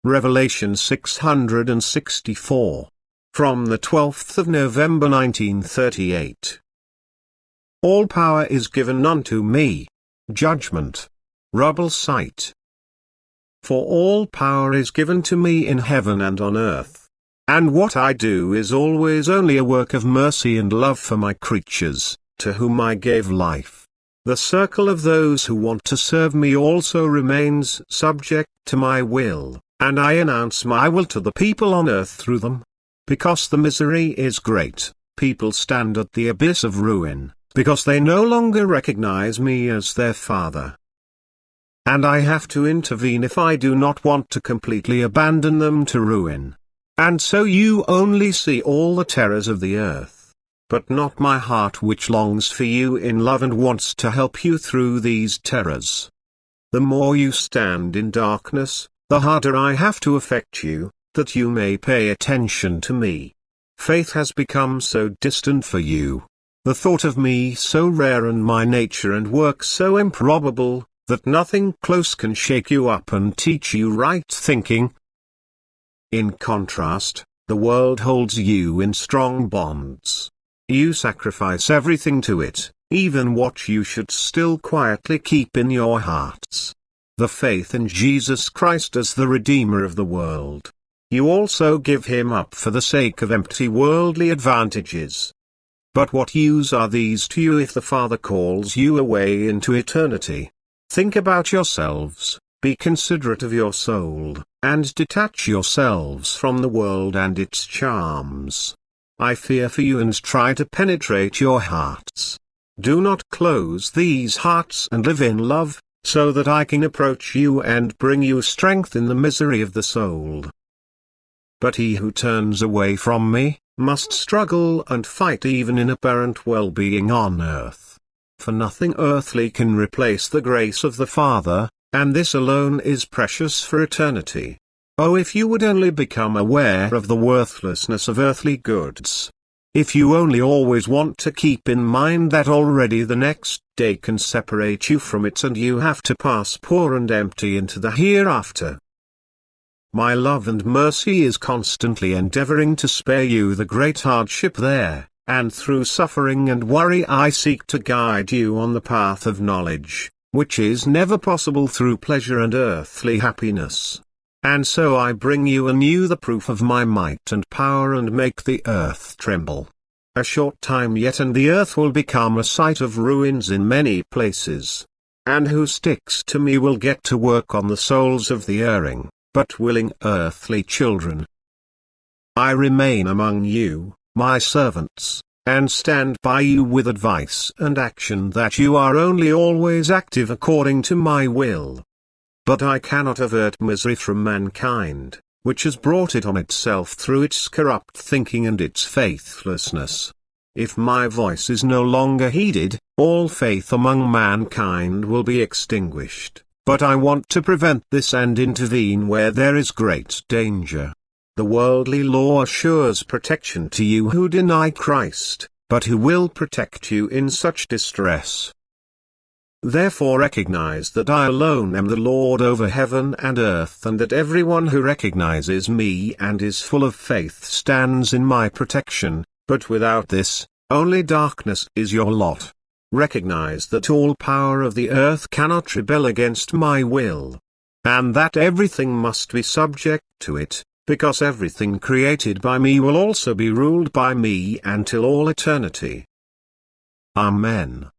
Revelation 664. From the 12th of November 1938. All power is given unto me. Judgment. Rubble site. For all power is given to me in heaven and on earth. And what I do is always only a work of mercy and love for my creatures, to whom I gave life. The circle of those who want to serve me also remains subject to my will, and I announce my will to the people on earth through them. Because the misery is great, people stand at the abyss of ruin, because they no longer recognize me as their father. And I have to intervene if I do not want to completely abandon them to ruin. And so you only see all the terrors of the earth, but not my heart, which longs for you in love and wants to help you through these terrors. The more you stand in darkness, the harder I have to affect you, that you may pay attention to me. Faith has become so distant for you, the thought of me so rare and my nature and work so improbable, that nothing close can shake you up and teach you right thinking. In contrast, the world holds you in strong bonds. You sacrifice everything to it, even what you should still quietly keep in your hearts. The faith in Jesus Christ as the Redeemer of the world. You also give him up for the sake of empty worldly advantages. But what use are these to you if the Father calls you away into eternity? Think about yourselves, be considerate of your soul, and detach yourselves from the world and its charms. I fear for you and try to penetrate your hearts. Do not close these hearts and live in love, so that I can approach you and bring you strength in the misery of the soul. But he who turns away from me, must struggle and fight even in apparent well-being on earth. For nothing earthly can replace the grace of the Father, and this alone is precious for eternity. Oh, if you would only become aware of the worthlessness of earthly goods. If you only always want to keep in mind that already the next day can separate you from it and you have to pass poor and empty into the hereafter. My love and mercy is constantly endeavoring to spare you the great hardship there, and through suffering and worry I seek to guide you on the path of knowledge, which is never possible through pleasure and earthly happiness. And so I bring you anew the proof of my might and power and make the earth tremble. A short time yet and the earth will become a site of ruins in many places. And who sticks to me will get to work on the souls of the erring, but willing earthly children. I remain among you, my servants, and stand by you with advice and action that you are only always active according to my will. But I cannot avert misery from mankind, which has brought it on itself through its corrupt thinking and its faithlessness. If my voice is no longer heeded, all faith among mankind will be extinguished. But I want to prevent this and intervene where there is great danger. The worldly law assures protection to you who deny Christ, but who will protect you in such distress? Therefore recognize that I alone am the Lord over heaven and earth, and that everyone who recognizes me and is full of faith stands in my protection, but without this, only darkness is your lot. Recognize that all power of the earth cannot rebel against my will. And that everything must be subject to it, because everything created by me will also be ruled by me until all eternity. Amen.